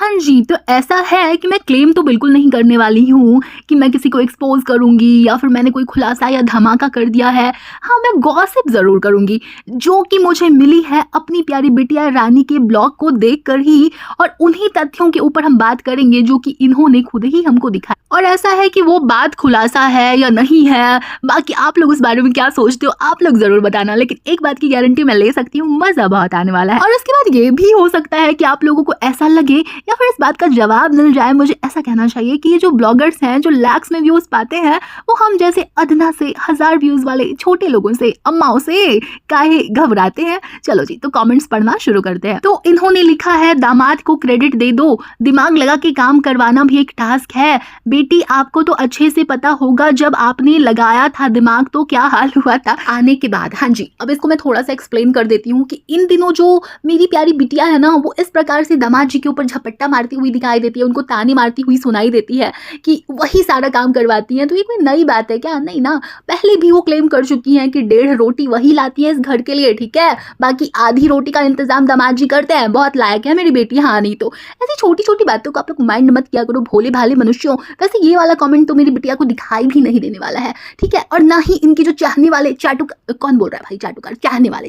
हाँ जी, तो ऐसा है कि मैं क्लेम तो बिल्कुल नहीं करने वाली हूँ कि मैं किसी को एक्सपोज़ करूँगी या फिर मैंने कोई खुलासा या धमाका कर दिया है। हाँ, मैं गॉसिप ज़रूर करूँगी, जो कि मुझे मिली है अपनी प्यारी बिटिया रानी के ब्लॉग को देखकर ही, और उन्हीं तथ्यों के ऊपर हम बात करेंगे जो कि इन्होंने खुद ही हमको दिखाया। और ऐसा है कि वो बात खुलासा है या नहीं है, बाकी आप लोग उस बारे में क्या सोचते हो आप लोग ज़रूर बताना। लेकिन एक बात की गारंटी मैं ले सकती हूँ, मज़ा बहुत आने वाला है। और उसके बाद ये भी हो सकता है कि आप लोगों को ऐसा लगे या फिर इस बात का जवाब मिल जाए, मुझे ऐसा कहना चाहिए कि ये जो ब्लॉगर्स हैं जो लैक्स में व्यूज पाते हैं, वो हम जैसे अदना से 1000 व्यूज वाले छोटे लोगों से, अम्माओं से काहे घबराते हैं। चलो जी, तो कमेंट्स पढ़ना शुरू करते हैं। तो इन्होंने लिखा है, दामाद को क्रेडिट दे दो, दिमाग लगा के काम करवाना भी एक टास्क है। बेटी आपको तो अच्छे से पता होगा, जब आपने लगाया था दिमाग तो क्या हाल हुआ था आने के बाद। हाँ जी, अब इसको मैं थोड़ा सा एक्सप्लेन कर देती हूँ कि इन दिनों जो मेरी प्यारी बिटिया है ना, वो इस प्रकार से दामाद जी के ऊपर झपट्टा मारती हुई दिखाई देती है, उनको ताने मारती हुई सुनाई देती है कि वही सारा काम करवाती हैं। तो ये कोई नई बात है क्या? नहीं ना, पहले भी वो क्लेम कर चुकी हैं कि 1.5 रोटी वही लाती है इस घर के लिए, ठीक है, बाकी आधी रोटी का इंतजाम दामाद जी करते हैं। बहुत लायक है मेरी बेटी। हाँ, नहीं तो ऐसी छोटी छोटी बातों को आप लोग माइंड मत किया करो, भोले भाले मनुष्यों। वैसे ये वाला कमेंट तो मेरी बिटिया को दिखाई भी नहीं देने वाला है, ठीक है, और ना ही इनके जो चाहने वाले कौन बोल रहा है भाई, चाटुकार, चाहने वाले,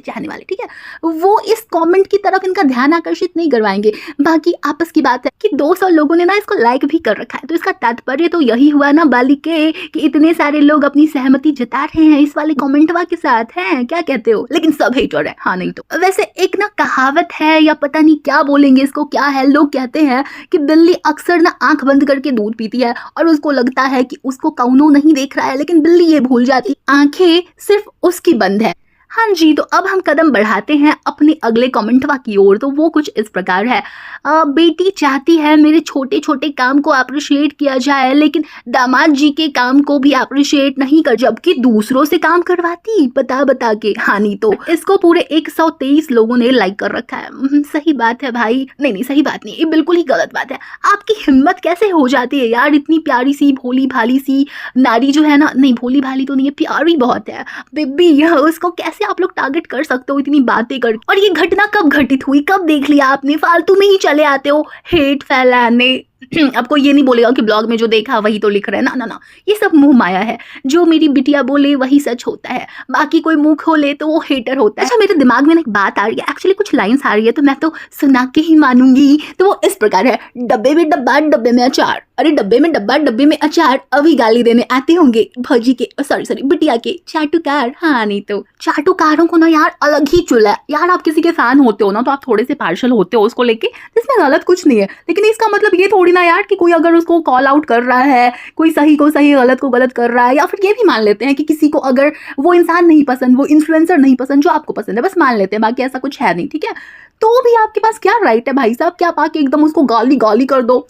ठीक है, वो इस कमेंट की तरफ इनका ध्यान आकर्षित नहीं करवाएंगे। बाकी आपस की बात है कि 200 लोगों ने ना इसको लाइक भी कर रखा है, तो इसका तात्पर्य तो यही हुआ ना बालिके कि इतने सारे लोग अपनी सहमति जता रहे हैं इस वाले कमेंटवा के साथ। हैं क्या कहते हो? लेकिन सब हेटर है। हाँ, नहीं तो वैसे एक ना कहावत है, या पता नहीं क्या बोलेंगे इसको, क्या है, लोग कहते हैं कि बिल्ली अक्सर ना आंख बंद करके दूध पीती है और उसको लगता है कि उसको कौनो नहीं देख रहा है, लेकिन बिल्ली ये भूल जाती आंखें सिर्फ उसकी बंद है। हाँ जी, तो अब हम कदम बढ़ाते हैं अपने अगले कमेंटवा की ओर। तो वो कुछ इस प्रकार है, बेटी चाहती है मेरे छोटे छोटे काम को अप्रिशिएट किया जाए, लेकिन दामाद जी के काम को भी अप्रिशिएट नहीं कर, जबकि दूसरों से काम करवाती बता के। हाँ, नहीं तो इसको पूरे 123 लोगों ने लाइक कर रखा है। सही बात है भाई, नहीं सही बात नहीं, ये बिल्कुल ही गलत बात है। आपकी हिम्मत कैसे हो जाती है यार, इतनी प्यारी सी भोली भाली सी नारी जो है ना, नहीं भोली भाली तो नहीं है, प्यारी बहुत है बेबी, उसको कैसे आप लोग टारगेट कर सकते हो इतनी बातें कर। और ये घटना कब घटित हुई, कब देख लिया आपने? फालतू में ही चले आते हो हेट फैलाने। आपको ये नहीं बोलेगा कि ब्लॉग में जो देखा वही तो लिख रहे हैं, ना, ये सब मुंह माया है। जो मेरी बिटिया बोले वही सच होता है, बाकी कोई मुंह खोले तो वो हेटर होता है। अच्छा, मेरे दिमाग में एक बात आ रही है, एक्चुअली कुछ लाइन्स आ रही है, तो मैं तो सुना के ही मानूंगी। तो वो इस प्रकार है, डब्बे में डब्बा डब्बे में अचार, अरे डब्बे में डब्बा डब्बे में अचार, अभी गाली देने आते होंगे भौजी के, सॉरी बिटिया के चाटुकार। हाँ, नहीं तो चाटुकारों को ना यार अलग ही चुला है यार। आप किसी के फैन होते हो ना, तो आप थोड़े से पार्शल होते हो उसको लेके, इसमें गलत कुछ नहीं है, लेकिन इसका मतलब ये थोड़ी ना यार कि कोई अगर उसको कॉल आउट कर रहा है, कोई सही को सही गलत को गलत कर रहा है, या फिर ये भी मान लेते हैं कि किसी को अगर वो इंसान नहीं पसंद, वो इन्फ्लुएंसर नहीं पसंद जो आपको पसंद है, बस मान लेते हैं, बाकी ऐसा कुछ है नहीं, ठीक है। तो भी आपके पास क्या राइट है भाई साहब, क्या आप आके एकदम उसको गाली कर दो?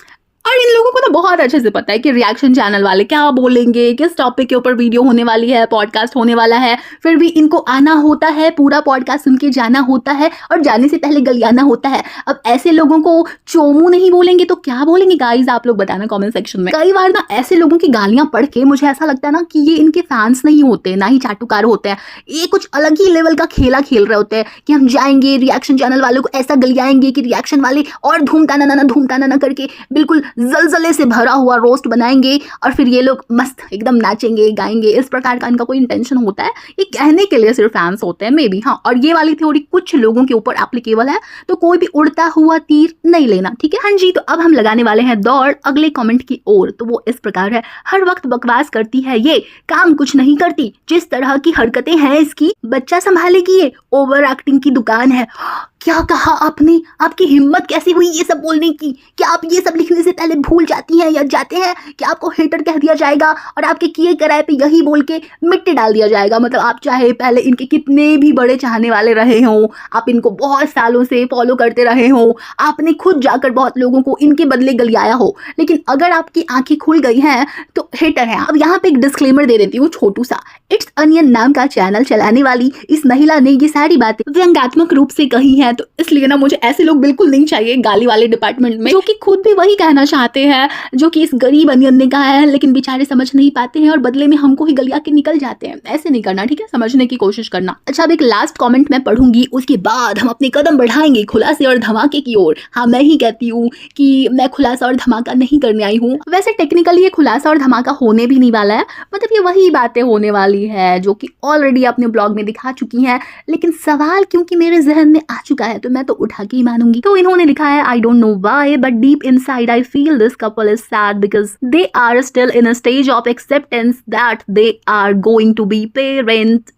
और इन लोगों को ना बहुत अच्छे से पता है कि रिएक्शन चैनल वाले क्या बोलेंगे, किस टॉपिक के ऊपर वीडियो होने वाली है, पॉडकास्ट होने वाला है, फिर भी इनको आना होता है, पूरा पॉडकास्ट सुन के जाना होता है, और जाने से पहले गलियाना होता है। अब ऐसे लोगों को चोमू नहीं बोलेंगे तो क्या बोलेंगे गाइस, आप लोग बताना कमेंट सेक्शन में। कई बार ना ऐसे लोगों की गालियां पढ़ के मुझे ऐसा लगता है ना कि ये इनके फैंस नहीं होते, ना ही चाटुकार होते हैं, ये कुछ अलग ही लेवल का खेला खेल रहे होते हैं कि हम जाएंगे रिएक्शन चैनल वालों को ऐसा गलियाएंगे कि रिएक्शन वाले और धूमताना करके बिल्कुल जलजले से भरा हुआ रोस्ट बनाएंगे, और फिर ये लोग मस्त एकदम नाचेंगे गाएंगे। इस प्रकार का इनका कोई इंटेंशन होता है, ये कहने के लिए सिर्फ फैंस होते हैं मे बी। हाँ, और ये वाली थ्योरी कुछ लोगों के ऊपर एप्लीकेबल है, तो कोई भी उड़ता हुआ तीर नहीं लेना, ठीक है। हाँ जी, तो अब हम लगाने वाले हैं दौड़ अगले कमेंट की ओर। तो वो इस प्रकार है, हर वक्त बकवास करती है ये, काम कुछ नहीं करती, जिस तरह की हरकतें हैं इसकी बच्चा संभालेगी, ये ओवर एक्टिंग की दुकान है। क्या कहा आपने? आपकी हिम्मत कैसी हुई ये सब बोलने की? क्या आप ये सब लिखने से पहले भूल जाती हैं या जाते हैं कि आपको हेटर कह दिया जाएगा और आपके किए कराए पे यही बोल के मिट्टी डाल दिया जाएगा? मतलब आप चाहे पहले इनके कितने भी बड़े चाहने वाले रहे हों, आप इनको बहुत सालों से फॉलो करते रहे हों, आपने खुद जाकर बहुत लोगों को इनके बदले गलियाया हो, लेकिन अगर आपकी आंखें खुल गई हैं तो हेटर है। अब यहाँ पे एक डिस्क्लेमर दे देती हूँ छोटू सा। इट्स अनियन नाम का चैनल चलाने वाली इस महिला ने ये सारी बातें व्यंग्यात्मक रूप से कही है, हैं, तो इसलिए ना मुझे ऐसे लोग बिल्कुल नहीं चाहिए गाली वाले डिपार्टमेंट में, जो कि खुद भी वही कहना चाहते हैं जो कि इस गरीब अनियन ने कहा है, लेकिन बेचारे समझ नहीं पाते हैं और बदले में हमको ही गलिया के निकल जाते हैं। ऐसे नहीं करना, ठीक है, समझने की कोशिश करना। अच्छा, अब एक लास्ट कमेंट मैं पढ़ूंगी, उसके बाद हम अपने कदम बढ़ाएंगे खुलासे और धमाके की ओर। हाँ, मैं ही कहती हूँ कि मैं खुलासा और धमाका नहीं करने आई हूँ। वैसे टेक्निकली ये खुलासा और धमाका होने भी नहीं वाला है, मतलब ये वही बातें होने वाली है जो कि ऑलरेडी अपने ब्लॉग में दिखा चुकी हैं, लेकिन सवाल क्योंकि मेरे जहन में आ चुका है तो मैं तो उठा के ही मानूंगी। तो इन्होंने लिखा है, I don't know why but deep inside I feel this couple is sad because they are still in a stage of acceptance that they are going to be parent.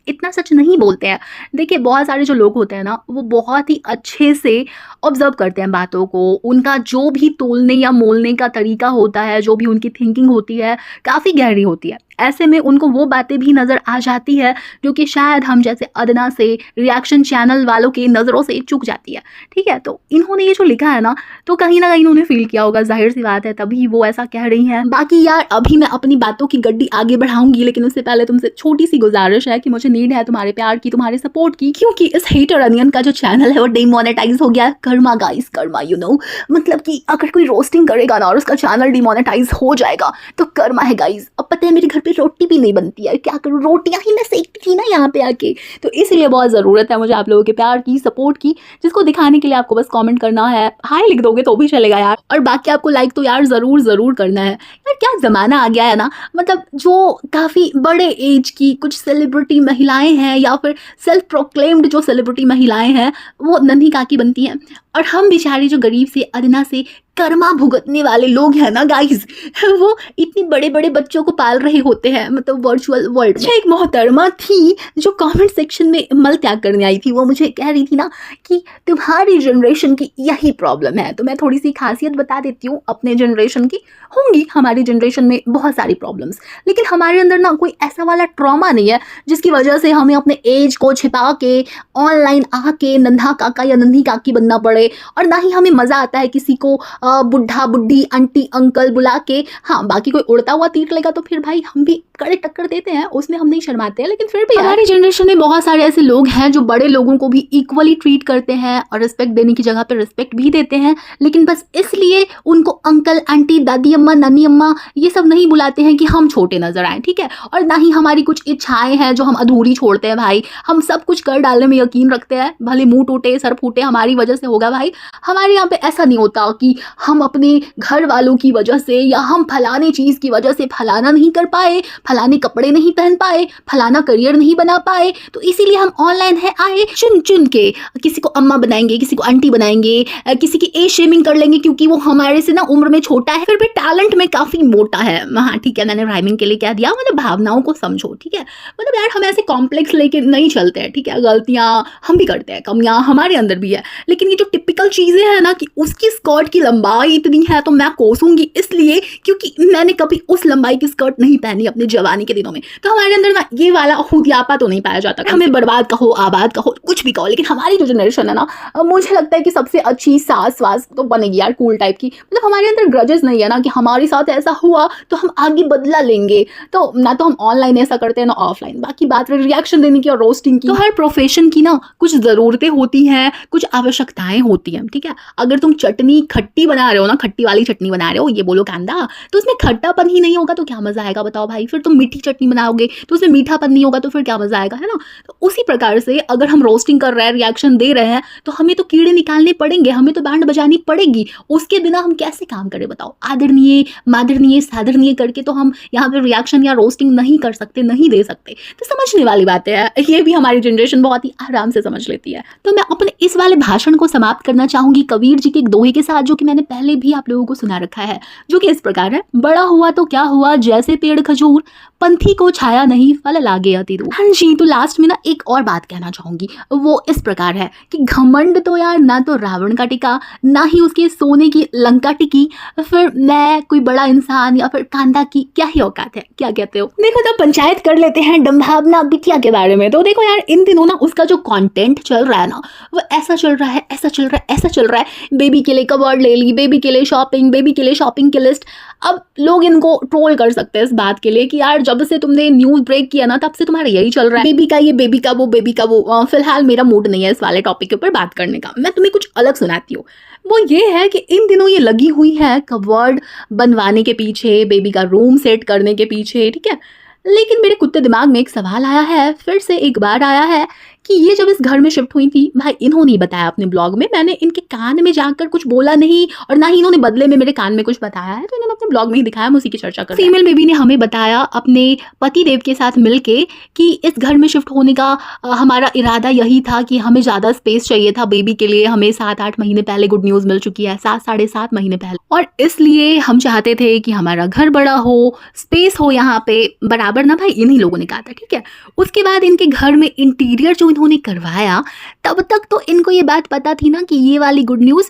इतना सच नहीं बोलते हैं। देखिए, बहुत सारे जो लोग होते हैं ना, वो बहुत ही अच्छे से ऑब्जर्व करते हैं बातों को, उनका जो भी तोलने या मोलने का तरीका होता है, जो भी उनकी थिंकिंग होती है, काफ़ी गहरी होती है। ऐसे में उनको वो बातें भी नज़र आ जाती है जो कि शायद हम जैसे अदना से रिएक्शन चैनल वालों की नज़रों से चूक जाती है, ठीक है। तो इन्होंने ये जो लिखा है ना, तो कहीं ना कहीं इन्होंने फील किया होगा, जाहिर सी बात है, तभी वो ऐसा कह रही हैं। बाकी यार, अभी मैं अपनी बातों की गड्डी आगे बढ़ाऊंगी, लेकिन उससे पहले तुमसे छोटी सी गुजारिश है कि मुझे नीड है तुम्हारे प्यार की, तुम्हारे सपोर्ट की, क्योंकि इस हेटर अनियन का जो चैनल है वो डिमोनेटाइज हो गया। Karma guys, Karma, you know, मतलब कि अगर कोई रोस्टिंग करेगा ना और उसका चैनल डिमोनेटाइज हो जाएगा तो कर्मा है गाइस। अब पता है, मेरे घर पे रोटी भी नहीं बनती है, क्या करूँ, रोटियां ही मैं सेकती थी ना यहाँ पे आके, तो इसलिए बहुत ज़रूरत है मुझे आप लोगों के प्यार की, सपोर्ट की, जिसको दिखाने के लिए आपको बस कमेंट करना है, हाय लिख दोगे तो भी चलेगा यार, और बाकी आपको लाइक तो यार ज़रूर करना है। यार क्या ज़माना आ गया है ना, मतलब जो काफ़ी बड़े एज की कुछ सेलिब्रिटी महिलाएं हैं या फिर सेल्फ प्रोक्लेम्ड जो सेलिब्रिटी महिलाएं हैं, वो नन्ही काकी बनती हैं, और हम बेचारे जो गरीब से अदना से कर्मा भुगतने वाले लोग हैं ना गाइस, वो इतने बड़े बड़े बच्चों को पाल रहे होते हैं, मतलब वर्चुअल वर्ल्ड में। एक मोहतरमा थी जो कमेंट सेक्शन में मल त्याग करने आई थी, वो मुझे कह रही थी ना कि तुम्हारी जनरेशन की यही प्रॉब्लम है। तो मैं थोड़ी सी खासियत बता देती हूँ अपने जनरेशन की। होंगी हमारी जनरेशन में बहुत सारी प्रॉब्लम्स, लेकिन हमारे अंदर ना कोई ऐसा वाला ट्रॉमा नहीं है जिसकी वजह से हमें अपने एज को छिपा के ऑनलाइन आके नन्हा काका या नन्ही काकी बनना पड़े, और ना ही हमें मज़ा आता है किसी को बुढ़ा बुढ़ी आंटी अंकल बुला के। हाँ, बाकी कोई उड़ता हुआ तीर लेगा तो फिर भाई हम भी कड़े टक्कर देते हैं, उसमें हम नहीं शर्माते हैं, लेकिन फिर भी हमारी जनरेशन में बहुत सारे ऐसे लोग हैं जो बड़े लोगों को भी इक्वली ट्रीट करते हैं और रिस्पेक्ट देने की जगह पे रिस्पेक्ट भी देते हैं, लेकिन बस इसलिए उनको अंकल आंटी दादी अम्मा नानी अम्मा ये सब नहीं बुलाते हैं कि हम छोटे नजर आए, ठीक है। और ना ही हमारी कुछ इच्छाएं हैं जो हम अधूरी छोड़ते हैं। भाई, हम सब कुछ कर डालने में यकीन रखते हैं, भले मुंह टूटे सर फूटे हमारी वजह से होगा। भाई, हमारे यहाँ पे ऐसा नहीं होता कि हम अपने घर वालों की वजह से या हम फलाने चीज़ की वजह से फलाना नहीं कर पाए, फलाने कपड़े नहीं पहन पाए, फलाना करियर नहीं बना पाए, तो इसीलिए हम ऑनलाइन है आए चुन चुन के किसी को अम्मा बनाएंगे, किसी को आंटी बनाएंगे, किसी की एज शेमिंग कर लेंगे क्योंकि वो हमारे से ना उम्र में छोटा है, फिर भी टैलेंट में काफ़ी मोटा है। हाँ ठीक है, मैंने राइमिंग के लिए क्या दिया, मतलब भावनाओं को समझो, ठीक है। मतलब यार, हम ऐसे कॉम्प्लेक्स लेके नहीं चलते हैं, ठीक है। गलतियाँ हम भी करते हैं, कमियाँ हमारे अंदर भी है, लेकिन ये जो टिपिकल चीज़ें हैं ना कि उसकी स्कर्ट की लंबाई इतनी है तो मैं कोसूंगी इसलिए क्योंकि मैंने कभी उस लंबाई की स्कर्ट नहीं पहनी अपने जवानी के दिनों में, तो हमारे अंदर ना ये वाला हुदियापा तो नहीं पाया जाता। हमें बर्बाद कहो आबाद कहो कुछ भी कहो, लेकिन हमारी जो जनरेशन है ना, मुझे लगता है कि सबसे अच्छी सास वास तो बनेगी यार, कूल टाइप की। मतलब हमारे अंदर ग्रजेस नहीं है ना कि हमारे साथ ऐसा हुआ तो हम आगे बदला लेंगे, तो ना तो हम ऑनलाइन ऐसा करते हैं ना ऑफलाइन। बाकी बात रही रिएक्शन देने की और रोस्टिंग की, तो हर प्रोफेशन की ना कुछ ज़रूरतें होती हैं, कुछ आवश्यकताएं होती हैं, ठीक है। अगर तुम चटनी खट्टी बना रहे हो ना, खट्टी वाली चटनी बना रहे हो, ये बोलो कांदा, तो उसमें खट्टापन ही नहीं होगा तो क्या मजा आएगा बताओ भाई। फिर तुम मीठी चटनी बनाओगे तो उसमें मीठापन नहीं होगा तो फिर क्या मजा आएगा, है ना। तो उसी प्रकार से अगर हम रोस्टिंग कर रहे हैं, रिएक्शन दे रहे हैं, तो हमें तो कीड़े निकालने पड़ेंगे, हमें तो बैंड बजानी पड़ेगी। उसके बिना हम कैसे काम करें बताओ। आदरणीय मादरणीय सादरणीय करके तो हम यहाँ पे रिएक्शन या रोस्टिंग नहीं कर सकते, नहीं दे सकते। तो समझने वाली बातें हैं, ये भी हमारी जनरेशन बहुत ही आराम से समझ लेती है। तो मैं अपने इस वाले भाषण को समाप्त करना चाहूंगी कबीर जी के एक दोहे के साथ, जो कि मैंने पहले भी आप लोगों को सुना रखा है, जो कि इस प्रकार है, बड़ा हुआ तो क्या हुआ जैसे पेड़ खजूर, पंथी को छाया नहीं फल लागे अति दूर। हाँ जी, तो लास्ट में ना एक और बात कहना चाहूंगी, वो इस प्रकार है कि घमंड तो यार ना तो रावण का टिका, ना ही उसके सोने की लंका टिकी, फिर मैं कोई बड़ा इंसान या फिर कांदा की क्या ही औकात है, क्या कहते हो। देखो, तो पंचायत कर लेते हैं डम्भावना बिटिया के बारे में। तो देखो यार, इन दिनों ना उसका जो कंटेंट चल रहा है ना, वो ऐसा चल रहा है, ऐसा चल चल रहा है, ऐसा चल रहा है, बेबी के लिए कवर्ड ले ली, बेबी के लिए शॉपिंग, बेबी के लिए शॉपिंग की लिस्ट। अब लोग इनको ट्रोल कर सकते हैं इस बात के लिए कि यार जब से तुमने न्यूज़ ब्रेक किया ना तब से तुम्हारा यही चल रहा है, बेबी का ये, बेबी का वो, बेबी का वो। फिलहाल मेरा मूड नहीं है इस वाले टॉपिक के ऊपर बात करने का, मैं तुम्हें कुछ अलग सुनाती हूँ। वो ये है कि इन दिनों ये लगी हुई है कवर्ड बनवाने के पीछे, बेबी का रूम सेट करने के पीछे, ठीक है। लेकिन मेरे कुत्ते दिमाग में एक सवाल आया है, फिर से एक बार आया है कि ये जब इस घर में शिफ्ट हुई थी, भाई इन्होंने ही बताया अपने ब्लॉग में, मैंने इनके कान में जाकर कुछ बोला नहीं और ना ही इन्होंने बदले में मेरे कान में कुछ बताया है, तो इन्होंने अपने ब्लॉग में ही दिखाया, मैं उसी की चर्चा कर रही हूं। फीमेल बेबी ने हमें बताया अपने पति देव के साथ मिलके कि इस घर में शिफ्ट होने का हमारा इरादा यही था कि हमें ज़्यादा स्पेस चाहिए था बेबी के लिए। हमें 7-8 महीने पहले गुड न्यूज़ मिल चुकी है, 7 साढ़े 7 महीने पहले, और इसलिए हम चाहते थे कि हमारा घर बड़ा हो, स्पेस हो यहाँ पे बराबर ना। भाई इन्हीं लोगों ने कहा था, ठीक है। उसके बाद इनके घर में इंटीरियर जो इन्होंने करवाया, तब तक तो इनको ये बात पता थी ना कि ये वाली गुड न्यूज़,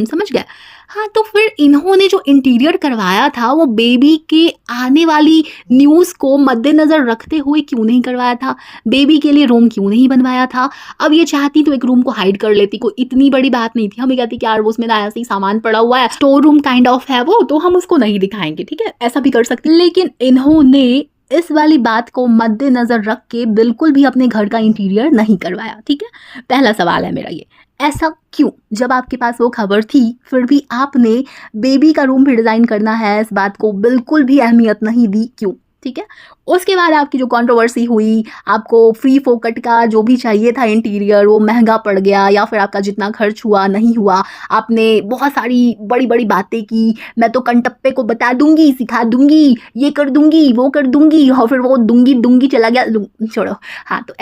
समझ गए। हाँ, तो फिर इन्होंने जो इंटीरियर करवाया था वो बेबी के आने वाली न्यूज़ को मद्देनज़र रखते हुए क्यों नहीं करवाया था, बेबी के लिए रूम क्यों नहीं बनवाया था। अब ये चाहती तो एक रूम को हाइड कर लेती, कोई इतनी बड़ी बात नहीं थी। हमें कहती कि यार वो उसमें ऐसे ही सामान पड़ा हुआ है, स्टोर रूम काइंड ऑफ है वो, तो हम उसको नहीं दिखाएंगे, ठीक है, ऐसा भी कर सकते। लेकिन इन्होंने इस वाली बात को मद्देनजर रख के बिल्कुल भी अपने घर का इंटीरियर नहीं करवाया, ठीक है। पहला सवाल है मेरा ये, ऐसा क्यों? जब आपके पास वो खबर थी फिर भी आपने बेबी का रूम भी डिज़ाइन करना है, इस बात को बिल्कुल भी अहमियत नहीं दी, क्यों? ठीक है। उसके बाद आपकी जो कंट्रोवर्सी हुई, आपको फ्री फोकट का जो भी चाहिए था इंटीरियर वो महंगा पड़ गया, या फिर आपका जितना खर्च हुआ नहीं हुआ, आपने बहुत सारी बड़ी बड़ी बातें की, मैं तो कनटप्पे को बता दूंगी, सिखा दूंगी, ये कर दूंगी, वो कर दूंगी, और फिर वो दूंगी चला गया, छोड़ो। हाँ, तो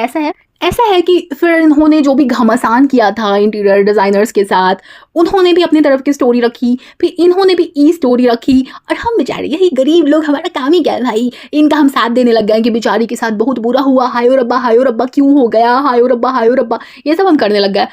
ऐसा है कि फिर इन्होंने जो भी घमासान किया था इंटीरियर डिज़ाइनर्स के साथ, उन्होंने भी अपनी तरफ की स्टोरी रखी, फिर इन्होंने भी ई स्टोरी रखी, और हम बेचारे यही गरीब लोग, हमारा काम ही क्या है भाई, इनका हम साथ देने लग गए कि बेचारी के साथ बहुत बुरा हुआ, हायो रब्बा क्यों हो गया, हायो रब्बा, ये सब हम करने लग गए।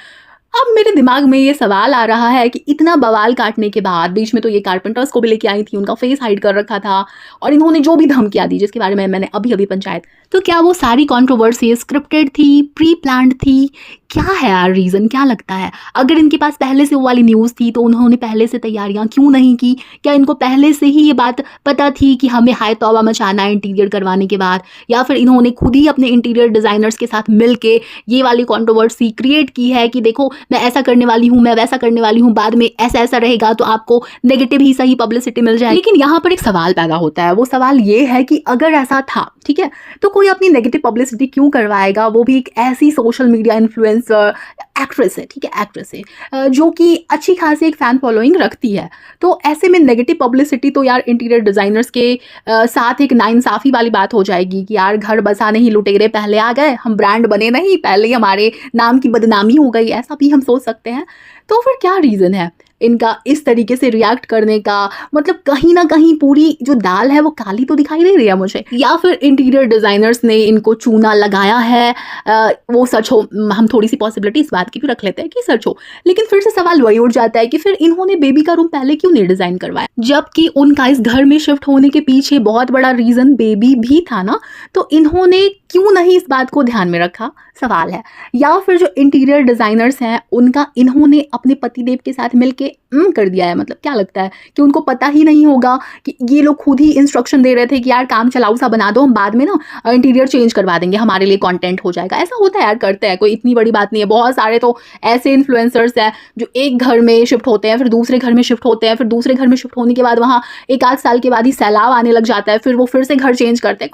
अब मेरे दिमाग में ये सवाल आ रहा है कि इतना बवाल काटने के बाद, बीच में तो ये कारपेंटर्स को भी लेके आई थी, उनका फेस हाइड कर रखा था, और इन्होंने जो भी धमकियां दी जिसके बारे में मैंने अभी पंचायत, तो क्या वो सारी कंट्रोवर्सी स्क्रिप्टेड थी, प्री प्लान्ड थी? क्या है यार रीज़न, क्या लगता है? अगर इनके पास पहले से वो वाली न्यूज़ थी तो उन्होंने पहले से तैयारियां क्यों नहीं की? क्या इनको पहले से ही ये बात पता थी कि हमें हाय तौबा मचाना है इंटीरियर करवाने के बाद, या फिर इन्होंने खुद ही अपने इंटीरियर डिज़ाइनर्स के साथ मिल के ये वाली कंट्रोवर्सी क्रिएट की है कि देखो मैं ऐसा करने वाली हूँ, मैं वैसा करने वाली हूँ, बाद में ऐसा रहेगा तो आपको नेगेटिव ही सही पब्लिसिटी मिल जाएगी। लेकिन यहाँ पर एक सवाल पैदा होता है, वो सवाल ये है कि अगर ऐसा था, ठीक है, तो कोई अपनी नेगेटिव पब्लिसिटी क्यों करवाएगा? वो भी एक ऐसी सोशल मीडिया इन्फ्लुएंसर, एक्ट्रेस है, ठीक है, एक्ट्रेस है, जो कि अच्छी खासी एक फ़ैन फॉलोइंग रखती है। तो ऐसे में नेगेटिव पब्लिसिटी तो यार इंटीरियर डिज़ाइनर्स के साथ एक नाइंसाफ़ी वाली बात हो जाएगी कि यार घर बसा नहीं, लुटेरे पहले आ गए, हम ब्रांड बने नहीं, पहले ही हमारे नाम की बदनामी हो गई, ऐसा भी हम सोच सकते हैं। तो फिर क्या रीज़न है इनका इस तरीके से रिएक्ट करने का? मतलब कहीं ना कहीं पूरी जो दाल है वो काली तो दिखाई दे रही है मुझे, या फिर इंटीरियर डिज़ाइनर्स ने इनको चूना लगाया है, वो सच हो। हम थोड़ी सी पॉसिबिलिटी इस बात की भी रख लेते हैं कि सच हो, लेकिन फिर से सवाल वही उठ जाता है कि फिर इन्होंने बेबी का रूम पहले क्यों नहीं डिज़ाइन करवाया, जबकि उनका इस घर में शिफ्ट होने के पीछे बहुत बड़ा रीज़न बेबी भी था ना। तो इन्होंने क्यों नहीं इस बात को ध्यान में रखा, सवाल है। या फिर जो इंटीरियर डिज़ाइनर्स हैं उनका इन्होंने अपने पतिदेव के साथ मिलके कर दिया है? मतलब क्या लगता है कि उनको पता ही नहीं होगा कि ये लोग खुद ही इंस्ट्रक्शन दे रहे थे कि यार काम चलाऊ सा बना दो, हम बाद में ना इंटीरियर चेंज करवा देंगे, हमारे लिए कंटेंट हो जाएगा। ऐसा होता है यार, करते हैं, कोई इतनी बड़ी बात नहीं है। बहुत सारे तो ऐसे इन्फ्लुएंसर्स हैं जो एक घर में शिफ्ट होते हैं, फिर दूसरे घर में शिफ्ट होते हैं, फिर दूसरे घर में शिफ्ट होने के बाद वहाँ 1 आध साल के बाद ही सैलाब आने लग जाता है, फिर वो फिर से घर चेंज करते हैं।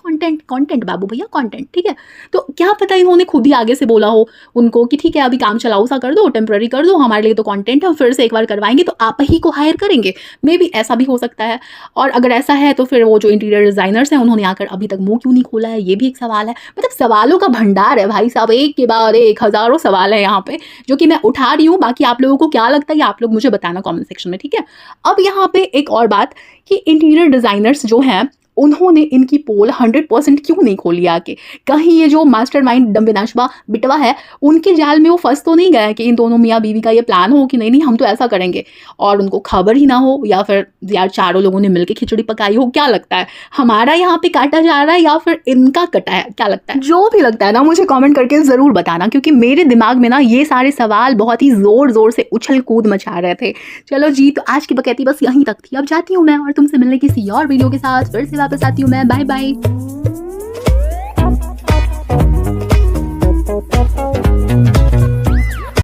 कंटेंट बाबू भैया, कंटेंट, ठीक है। तो क्या पता इन्होंने खुद ही आगे से बोला हो उनको कि ठीक है अभी काम चलाऊ सा कर दो, टेम्पररी कर दो, हमारे लिए तो कंटेंट है, फिर से एक बार करवाएंगे तो आप ही को हायर करेंगे। मे बी ऐसा भी हो सकता है। और अगर ऐसा है तो फिर वो जो इंटीरियर डिज़ाइनर्स हैं उन्होंने आकर अभी तक मुंह क्यों नहीं खोला है, ये भी एक सवाल है। मतलब सवालों का भंडार है भाई साहब, एक के बाद एक, हज़ारों सवाल है यहाँ पे जो कि मैं उठा रही हूँ। बाकी आप लोगों को क्या लगता है आप लोग मुझे बताना कॉमेंट सेक्शन में, ठीक है। अब यहाँ पे एक और बात कि इंटीरियर डिज़ाइनर्स जो हैं उन्होंने इनकी पोल 100% क्यों नहीं खोली आके? कहीं ये जो मास्टरमाइंड डम्बेनाशबा बिटवा है, उनके जाल में वो फंस तो नहीं गया कि इन दोनों मियाँ बीवी का ये प्लान हो कि नहीं नहीं हम तो ऐसा करेंगे, और उनको खबर ही ना हो, या फिर यार चारों लोगों ने मिलके खिचड़ी पकाई हो? क्या लगता है, हमारा यहाँ पे काटा जा रहा है या फिर इनका कटा है? क्या लगता है? जो भी लगता है ना, मुझे कमेंट करके ज़रूर बताना, क्योंकि मेरे दिमाग में ना ये सारे सवाल बहुत ही ज़ोर ज़ोर से उछल कूद मचा रहे थे। चलो जी, तो आज की बकैती बस यहीं तक थी। अब जाती हूँ मैं, और तुमसे मिलने किसी और वीडियो के साथ फिर से वापस आती हूँ मैं। Bye bye.